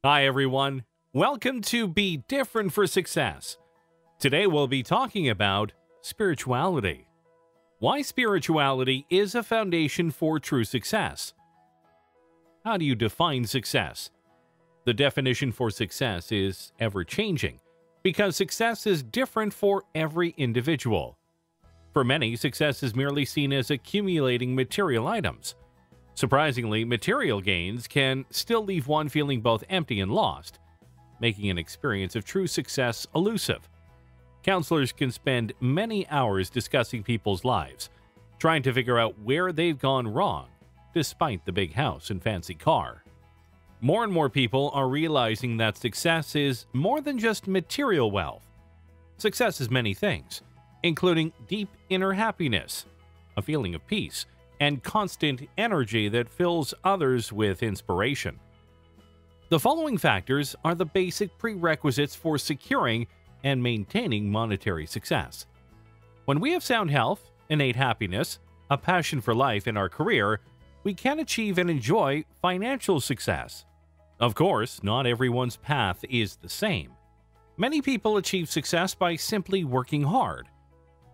Hi, everyone. Welcome to Be Different for Success. Today, we'll be talking about spirituality. Why spirituality is a foundation for true success. How do you define success? The definition for success is ever-changing because success is different for every individual. For many, success is merely seen as accumulating material items. Surprisingly, material gains can still leave one feeling both empty and lost, making an experience of true success elusive. Counselors can spend many hours discussing people's lives, trying to figure out where they've gone wrong, despite the big house and fancy car. More and more people are realizing that success is more than just material wealth. Success is many things, including deep inner happiness, a feeling of peace, and constant energy that fills others with inspiration. The following factors are the basic prerequisites for securing and maintaining monetary success. When we have sound health, innate happiness, a passion for life in our career, we can achieve and enjoy financial success. Of course, not everyone's path is the same. Many people achieve success by simply working hard.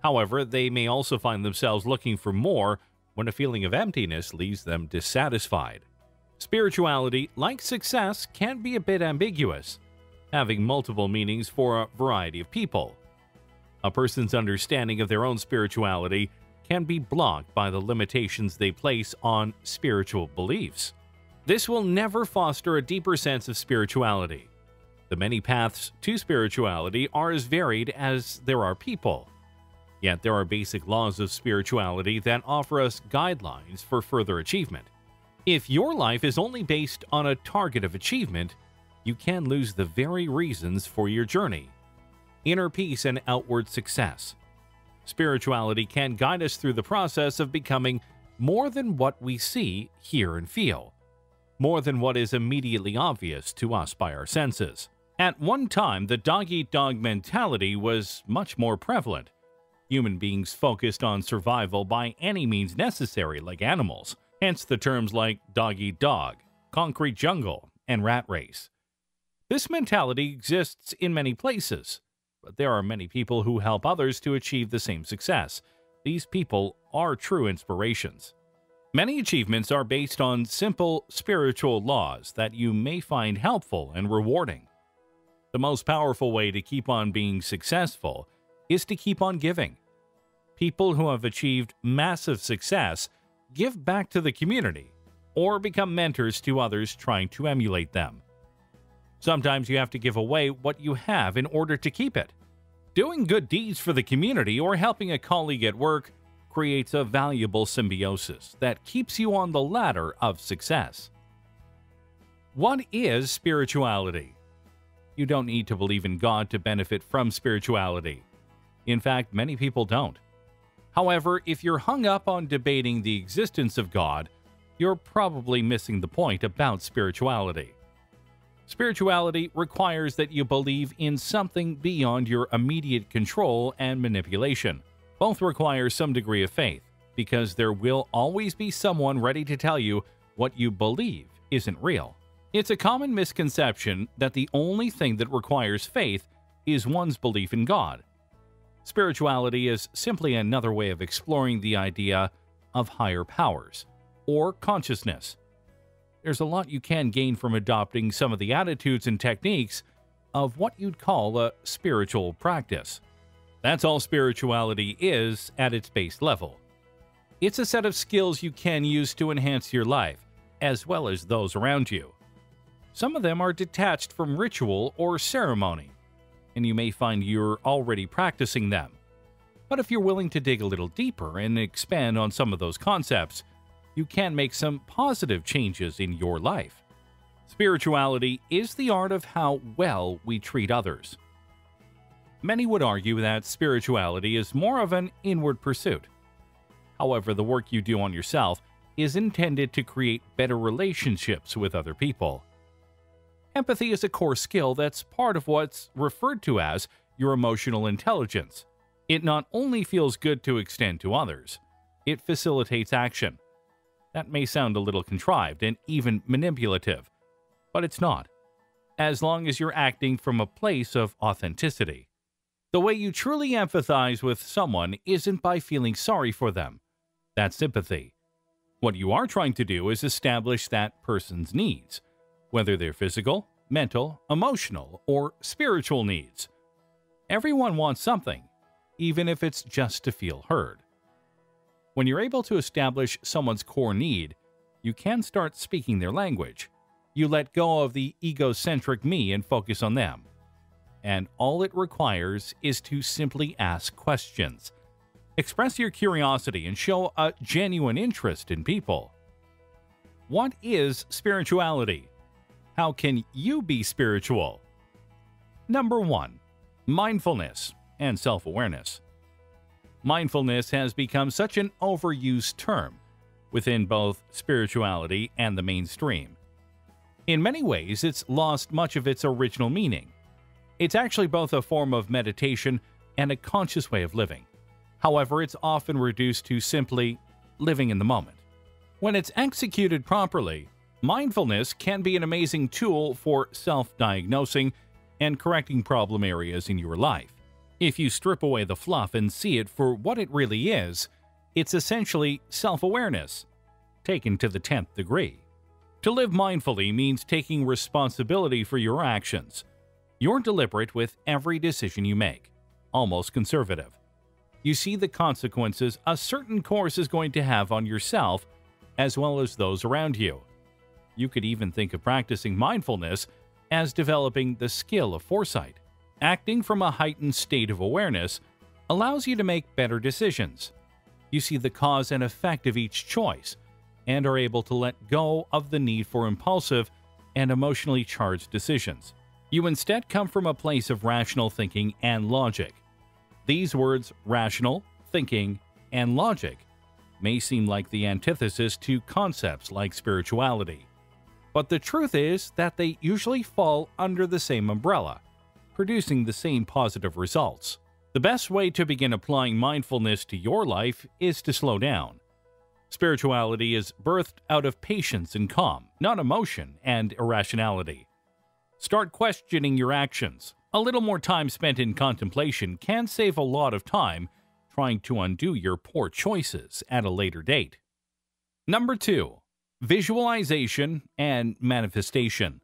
However, they may also find themselves looking for more when a feeling of emptiness leaves them dissatisfied. Spirituality, like success, can be a bit ambiguous, having multiple meanings for a variety of people. A person's understanding of their own spirituality can be blocked by the limitations they place on spiritual beliefs. This will never foster a deeper sense of spirituality. The many paths to spirituality are as varied as there are people. Yet there are basic laws of spirituality that offer us guidelines for further achievement. If your life is only based on a target of achievement, you can lose the very reasons for your journey: inner peace and outward success. Spirituality can guide us through the process of becoming more than what we see, hear, and feel, more than what is immediately obvious to us by our senses. At one time, the dog-eat-dog mentality was much more prevalent. Human beings focused on survival by any means necessary, like animals, hence the terms like dog-eat-dog, concrete jungle, and rat race. This mentality exists in many places, but there are many people who help others to achieve the same success. These people are true inspirations. Many achievements are based on simple spiritual laws that you may find helpful and rewarding. The most powerful way to keep on being successful is to keep on giving. People who have achieved massive success give back to the community or become mentors to others trying to emulate them. Sometimes you have to give away what you have in order to keep it. Doing good deeds for the community or helping a colleague at work creates a valuable symbiosis that keeps you on the ladder of success. What is spirituality? You don't need to believe in God to benefit from spirituality. In fact, many people don't. However, if you're hung up on debating the existence of God, you're probably missing the point about spirituality. Spirituality requires that you believe in something beyond your immediate control and manipulation. Both require some degree of faith, because there will always be someone ready to tell you what you believe isn't real. It's a common misconception that the only thing that requires faith is one's belief in God. Spirituality is simply another way of exploring the idea of higher powers, or consciousness. There's a lot you can gain from adopting some of the attitudes and techniques of what you'd call a spiritual practice. That's all spirituality is at its base level. It's a set of skills you can use to enhance your life, as well as those around you. Some of them are detached from ritual or ceremony, and you may find you're already practicing them. But if you're willing to dig a little deeper and expand on some of those concepts, you can make some positive changes in your life. Spirituality is the art of how well we treat others. Many would argue that spirituality is more of an inward pursuit. However, the work you do on yourself is intended to create better relationships with other people. Empathy is a core skill that's part of what's referred to as your emotional intelligence. It not only feels good to extend to others, it facilitates action. That may sound a little contrived and even manipulative, but it's not. as long as you're acting from a place of authenticity. The way you truly empathize with someone isn't by feeling sorry for them. That's sympathy. What you are trying to do is establish that person's needs, whether they're physical, mental, emotional, or spiritual needs. Everyone wants something, even if it's just to feel heard. When you're able to establish someone's core need, you can start speaking their language. You let go of the egocentric me and focus on them. And all it requires is to simply ask questions. Express your curiosity and show a genuine interest in people. What is spirituality? How can you be spiritual? Number 1. Mindfulness and self-awareness. Mindfulness has become such an overused term within both spirituality and the mainstream. In many ways, it's lost much of its original meaning. It's actually both a form of meditation and a conscious way of living. However, it's often reduced to simply living in the moment. When it's executed properly, mindfulness can be an amazing tool for self-diagnosing and correcting problem areas in your life. If you strip away the fluff and see it for what it really is, it's essentially self-awareness, taken to the 10th degree. To live mindfully means taking responsibility for your actions. You're deliberate with every decision you make, almost conservative. You see the consequences a certain course is going to have on yourself as well as those around you. You could even think of practicing mindfulness as developing the skill of foresight. Acting from a heightened state of awareness allows you to make better decisions. You see the cause and effect of each choice and are able to let go of the need for impulsive and emotionally charged decisions. You instead come from a place of rational thinking and logic. These words, rational, thinking, and logic, may seem like the antithesis to concepts like spirituality. But the truth is that they usually fall under the same umbrella, producing the same positive results. The best way to begin applying mindfulness to your life is to slow down. Spirituality is birthed out of patience and calm, not emotion and irrationality. Start questioning your actions. A little more time spent in contemplation can save a lot of time trying to undo your poor choices at a later date. Number 2. Visualization and manifestation.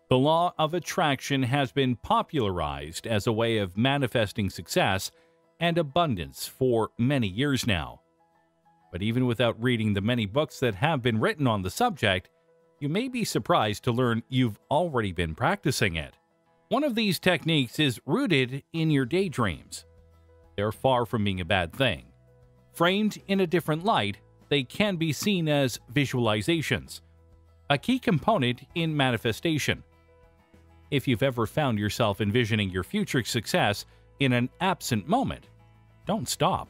The law of attraction has been popularized as a way of manifesting success and abundance for many years now. But even without reading the many books that have been written on the subject, you may be surprised to learn you've already been practicing it. One of these techniques is rooted in your daydreams. They're far from being a bad thing. Framed in a different light, they can be seen as visualizations, a key component in manifestation. If you've ever found yourself envisioning your future success in an absent moment, don't stop.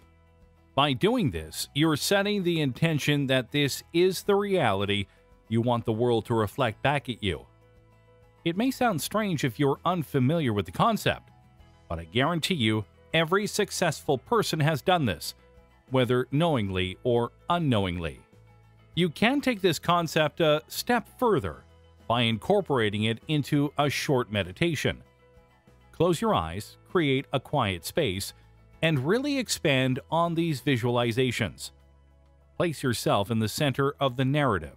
By doing this, you're setting the intention that this is the reality you want the world to reflect back at you. It may sound strange if you're unfamiliar with the concept, but I guarantee you every successful person has done this, whether knowingly or unknowingly. You can take this concept a step further by incorporating it into a short meditation. Close your eyes, create a quiet space, and really expand on these visualizations. Place yourself in the center of the narrative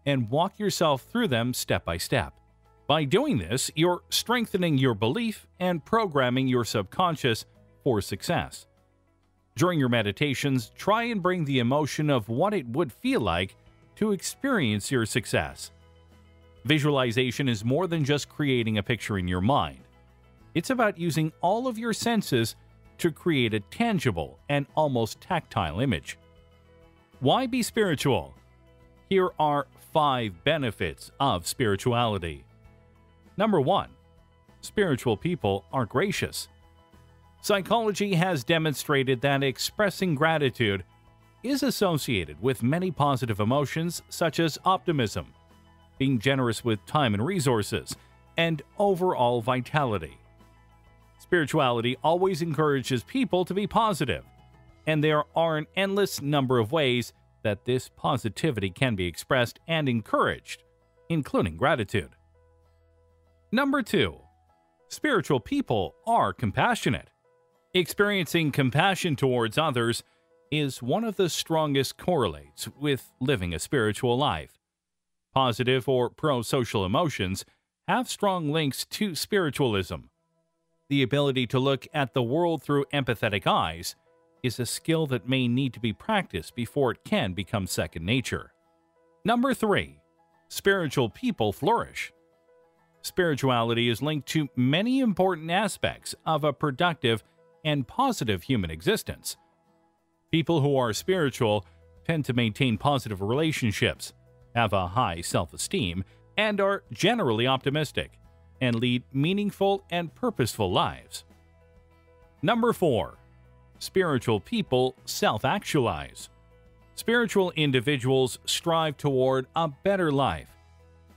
and walk yourself through them step by step. By doing this, you're strengthening your belief and programming your subconscious for success. During your meditations, try and bring the emotion of what it would feel like to experience your success. Visualization is more than just creating a picture in your mind. It's about using all of your senses to create a tangible and almost tactile image. Why be spiritual? Here are 5 benefits of spirituality. Number 1. Spiritual people are gracious. Psychology has demonstrated that expressing gratitude is associated with many positive emotions such as optimism, being generous with time and resources, and overall vitality. Spirituality always encourages people to be positive, and there are an endless number of ways that this positivity can be expressed and encouraged, including gratitude. Number 2. Spiritual people are compassionate. Experiencing compassion towards others is one of the strongest correlates with living a spiritual life. Positive or pro-social emotions have strong links to spiritualism. The ability to look at the world through empathetic eyes is a skill that may need to be practiced before it can become second nature. Number 3. Spiritual people flourish. Spirituality is linked to many important aspects of a productive and positive human existence. People who are spiritual tend to maintain positive relationships, have a high self-esteem, and are generally optimistic, and lead meaningful and purposeful lives. Number 4. Spiritual people self-actualize. Spiritual individuals strive toward a better life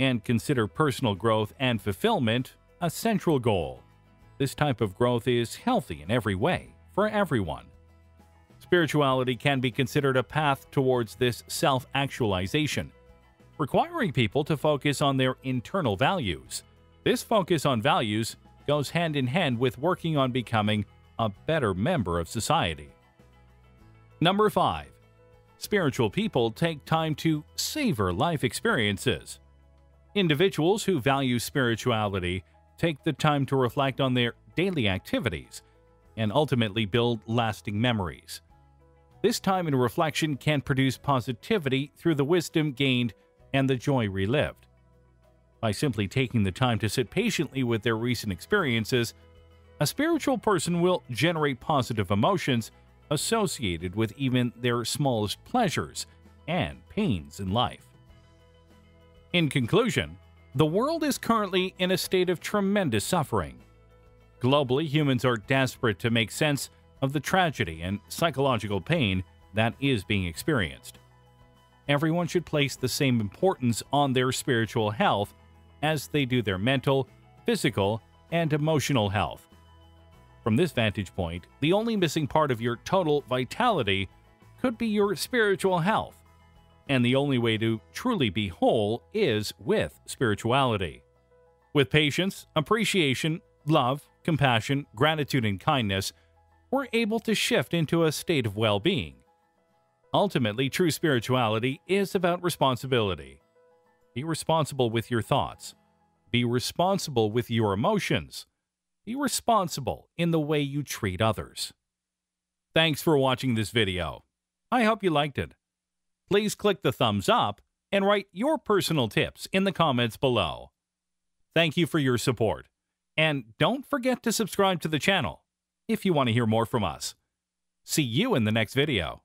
and consider personal growth and fulfillment a central goal. This type of growth is healthy in every way, for everyone. Spirituality can be considered a path towards this self-actualization, requiring people to focus on their internal values. This focus on values goes hand in hand with working on becoming a better member of society. Number 5. Spiritual people take time to savor life experiences. Individuals who value spirituality take the time to reflect on their daily activities and ultimately build lasting memories. This time in reflection can produce positivity through the wisdom gained and the joy relived. By simply taking the time to sit patiently with their recent experiences, a spiritual person will generate positive emotions associated with even their smallest pleasures and pains in life. In conclusion, the world is currently in a state of tremendous suffering. Globally, humans are desperate to make sense of the tragedy and psychological pain that is being experienced. Everyone should place the same importance on their spiritual health as they do their mental, physical, and emotional health. From this vantage point, the only missing part of your total vitality could be your spiritual health. And the only way to truly be whole is with spirituality. With patience, appreciation, love, compassion, gratitude, and kindness, we're able to shift into a state of well-being. Ultimately, true spirituality is about responsibility. Be responsible with your thoughts. Be responsible with your emotions. Be responsible in the way you treat others. Thanks for watching this video. I hope you liked it. Please click the thumbs up and write your personal tips in the comments below. Thank you for your support. And don't forget to subscribe to the channel if you want to hear more from us. See you in the next video.